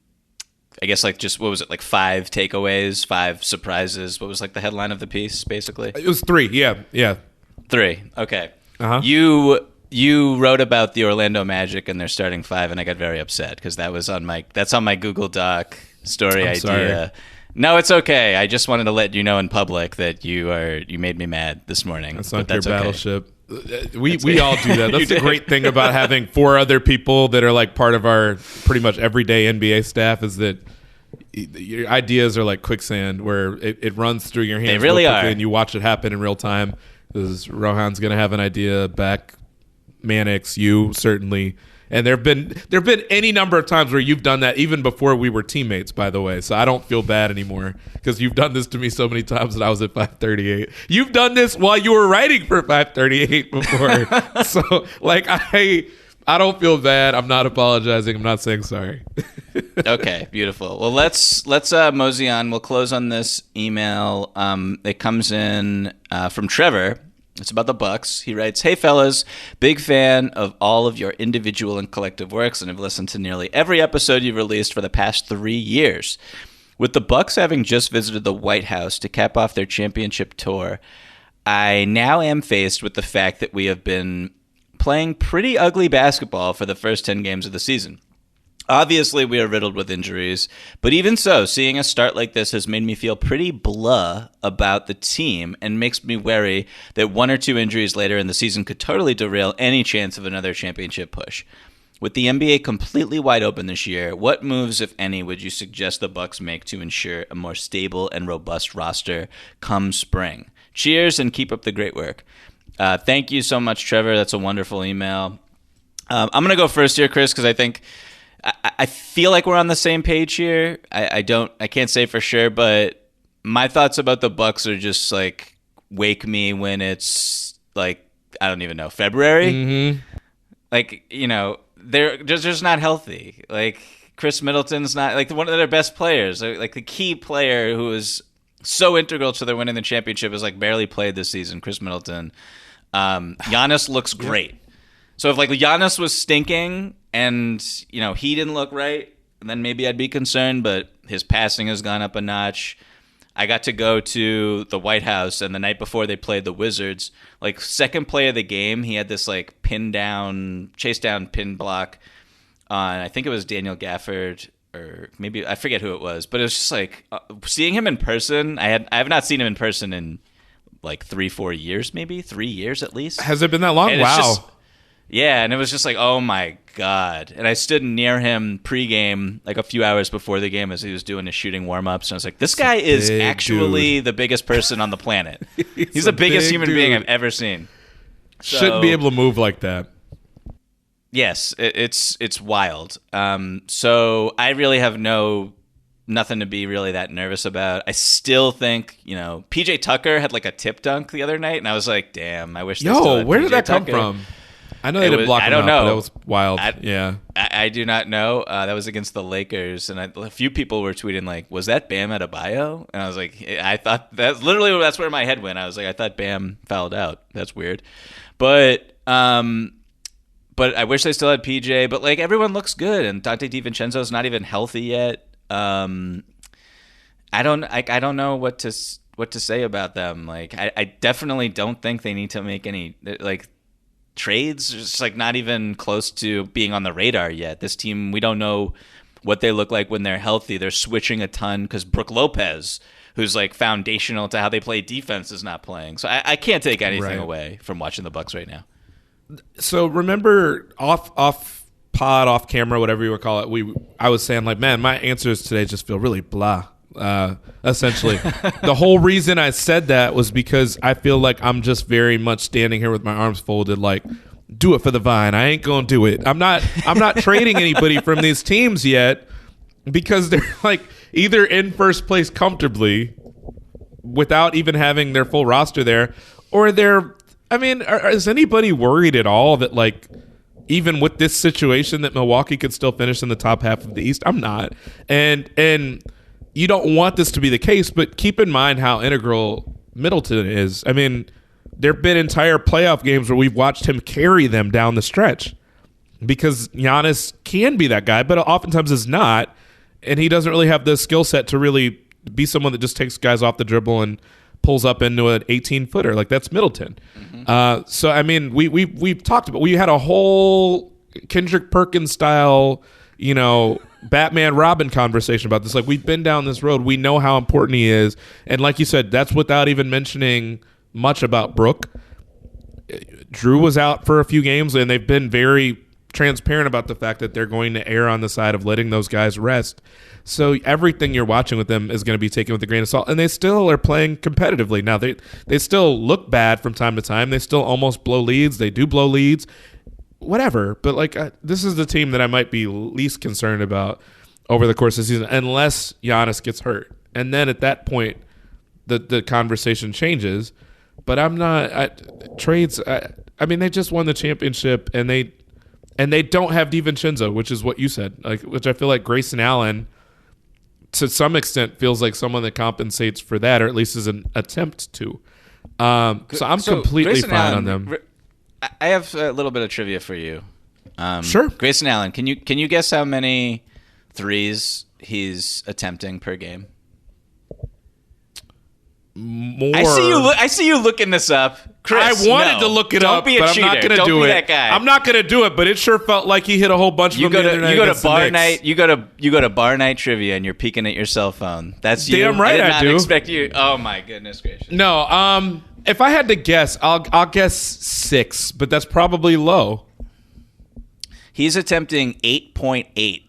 guess like just what was it, like 5 takeaways, 5 surprises? What was like the headline of the piece, basically? It was 3. Yeah. 3. Okay. Uh-huh. You wrote about the Orlando Magic and their starting 5, and I got very upset because that's on my Google Doc story idea. Sorry. No, it's okay. I just wanted to let you know in public that you made me mad this morning. That's not your battleship. We all do that. That's the great thing about having 4 other people that are like part of our pretty much everyday NBA staff, is that your ideas are like quicksand, where it runs through your hands. They really real are, and you watch it happen in real time. Because Rohan's going to have an idea back, Mannix, you certainly. And there've been any number of times where you've done that even before we were teammates, by the way. So I don't feel bad anymore, because you've done this to me so many times that I was at 538. You've done this while you were writing for 538 before. So like, I don't feel bad. I'm not apologizing. I'm not saying sorry. Okay, beautiful. Well, let's mosey on. We'll close on this email. It comes in from Trevor. It's about the Bucks. He writes, "Hey fellas, big fan of all of your individual and collective works, and have listened to nearly every episode you've released for the past 3 years. With the Bucks having just visited the White House to cap off their championship tour, I now am faced with the fact that we have been playing pretty ugly basketball for the first 10 games of the season. Obviously, we are riddled with injuries, but even so, seeing a start like this has made me feel pretty blah about the team, and makes me wary that 1 or 2 injuries later in the season could totally derail any chance of another championship push. With the NBA completely wide open this year, what moves, if any, would you suggest the Bucks make to ensure a more stable and robust roster come spring? Cheers, and keep up the great work." Thank you so much, Trevor. That's a wonderful email. I'm going to go first here, Chris, because I feel like we're on the same page here. I can't say for sure, but my thoughts about the Bucks are just like, wake me when it's like, I don't even know, February. Mm-hmm. Like, they're just not healthy. Like, Chris Middleton's not like one of their best players. Like the key player who is so integral to their winning the championship is like barely played this season. Chris Middleton. Giannis looks great. So if like Giannis was stinking and he didn't look right, then maybe I'd be concerned. But his passing has gone up a notch. I got to go to the White House, and the night before they played the Wizards, like second play of the game, he had this like chase down pin block on, I think it was Daniel Gafford, or maybe I forget who it was, but it was just like seeing him in person. I have not seen him in person in like 3-4 years, maybe 3 years at least. Has it been that long? Wow. Yeah, and it was just like, oh my God. And I stood near him pregame, like a few hours before the game, as he was doing his shooting warm-ups. And I was like, this guy is actually the biggest person on the planet. He's the biggest human being I've ever seen. Shouldn't be able to move like that. Yes, it's wild. So I really have nothing to be really that nervous about. I still think, PJ Tucker had like a tip dunk the other night, and I was like, damn, I wish they still had where PJ did that Tucker. come from? I know they didn't block him I don't out, know. but that was wild. I, I do not know. That was against the Lakers, and a few people were tweeting like, "Was that Bam Adebayo?" And I was like, "I thought that's where my head went." I was like, "I thought Bam fouled out. That's weird." But I wish they still had PJ. But like everyone looks good, and Dante DiVincenzo's not even healthy yet. I don't know what to say about them. Like I definitely don't think they need to make any like trades. Just like not even close to being on the radar yet. This team, we don't know what they look like when they're healthy. They're switching a ton because Brook Lopez, who's like foundational to how they play defense, is not playing. So I can't take anything away from watching the Bucks right now. So remember off pod, off camera, whatever you would call it, I was saying like, man, my answers today just feel really blah. Essentially, the whole reason I said that was because I feel like I'm just very much standing here with my arms folded, like, do it for the vine. I ain't gonna do it. I'm not trading anybody from these teams yet because they're like either in first place comfortably without even having their full roster there, or they're. I mean, is anybody worried at all that like even with this situation that Milwaukee could still finish in the top half of the East? I'm not, and you don't want this to be the case, but keep in mind how integral Middleton is. I mean, there have been entire playoff games where we've watched him carry them down the stretch because Giannis can be that guy, but oftentimes is not, and he doesn't really have the skill set to really be someone that just takes guys off the dribble and pulls up into an 18-footer. Like, that's Middleton. Mm-hmm. So, I mean, we've talked about – we had a whole Kendrick Perkins style, Batman Robin conversation about this. Like, we've been down this road. We know how important he is. And like you said, that's without even mentioning much about Brook. Drew was out for a few games, and they've been very transparent about the fact that they're going to err on the side of letting those guys rest. So everything you're watching with them is going to be taken with a grain of salt. And they still are playing competitively. Now, they still look bad from time to time. They still almost blow leads. They do blow leads. Whatever, but like this is the team that I might be least concerned about over the course of the season, unless Giannis gets hurt, and then at that point, the conversation changes. But I'm not trades. I mean, they just won the championship, and they don't have DiVincenzo, which is what you said. Like, which I feel like Grayson Allen, to some extent, feels like someone that compensates for that, or at least is an attempt to. So I'm completely Grayson fine Allen, on them. I have a little bit of trivia for you. Sure. Grayson Allen, can you guess how many threes he's attempting per game? More. I see you looking this up, Chris. I wanted to look it up, but I'm not going to do it. That guy. I'm not going to do it, but it sure felt like he hit a whole bunch of them. You go to bar night. You go to bar night trivia, and you're peeking at your cell phone. That's you. Damn right, I do. did not expect you. Oh my goodness gracious. No. If I had to guess, I'll guess 6, but that's probably low. He's attempting 8.8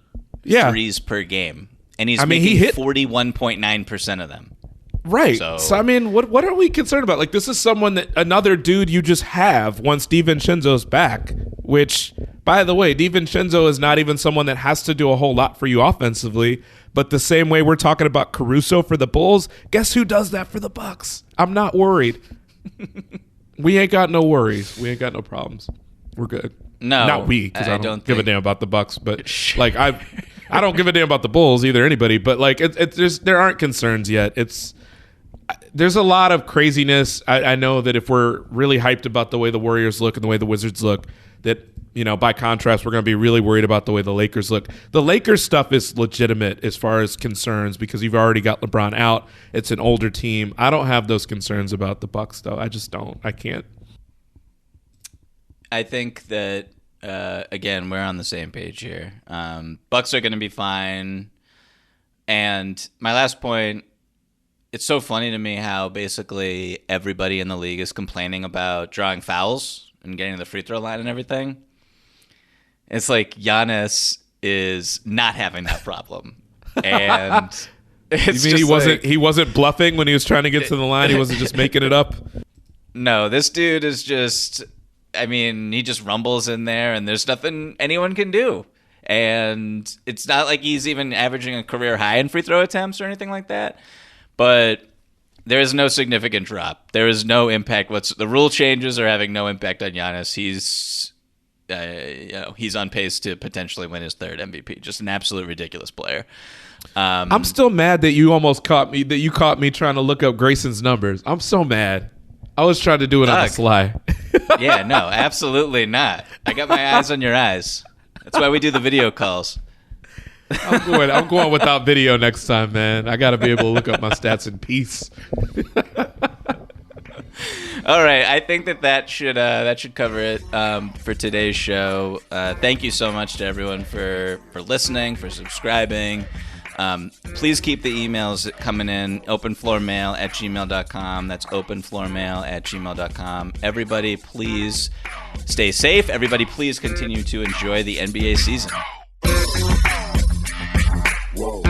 threes per game, and he's making 41.9% of them. Right. So I mean, what are we concerned about? Like, this is someone that another dude you just have once DiVincenzo's back, which, by the way, DiVincenzo is not even someone that has to do a whole lot for you offensively, but the same way we're talking about Caruso for the Bulls, guess who does that for the Bucks? I'm not worried. We ain't got no worries. We ain't got no problems. We're good. No. Not we, because I don't give a damn about the Bucks, but like I don't give a damn about the Bulls either, anybody, but like there aren't concerns yet. There's a lot of craziness. I know that if we're really hyped about the way the Warriors look and the way the Wizards look, that, by contrast, we're going to be really worried about the way the Lakers look. The Lakers stuff is legitimate as far as concerns because you've already got LeBron out. It's an older team. I don't have those concerns about the Bucks, though. I just don't. I can't. I think that, again, we're on the same page here. Bucks are going to be fine. And my last point, it's so funny to me how basically everybody in the league is complaining about drawing fouls and getting to the free throw line and everything. It's like Giannis is not having that problem. And it's you mean he wasn't bluffing when he was trying to get to the line? He wasn't just making it up? No, this dude is just, he just rumbles in there and there's nothing anyone can do. And it's not like he's even averaging a career high in free throw attempts or anything like that. But there is no significant drop. There is no impact. The rule changes are having no impact on Giannis. he's on pace to potentially win his third MVP. Just an absolute ridiculous player. I'm still mad that you almost caught me. That you caught me trying to look up Grayson's numbers. I'm so mad. I was trying to do it on the sly. Yeah, no, absolutely not. I got my eyes on your eyes. That's why we do the video calls. I'm going without video next time, man. I got to be able to look up my stats in peace. All right, I think that should cover it for today's show. Thank you so much to everyone for listening, for subscribing. Please keep the emails coming in. openfloormail@gmail.com. That's openfloormail@gmail.com. Everybody, please stay safe. Everybody, please continue to enjoy the NBA season. Whoa.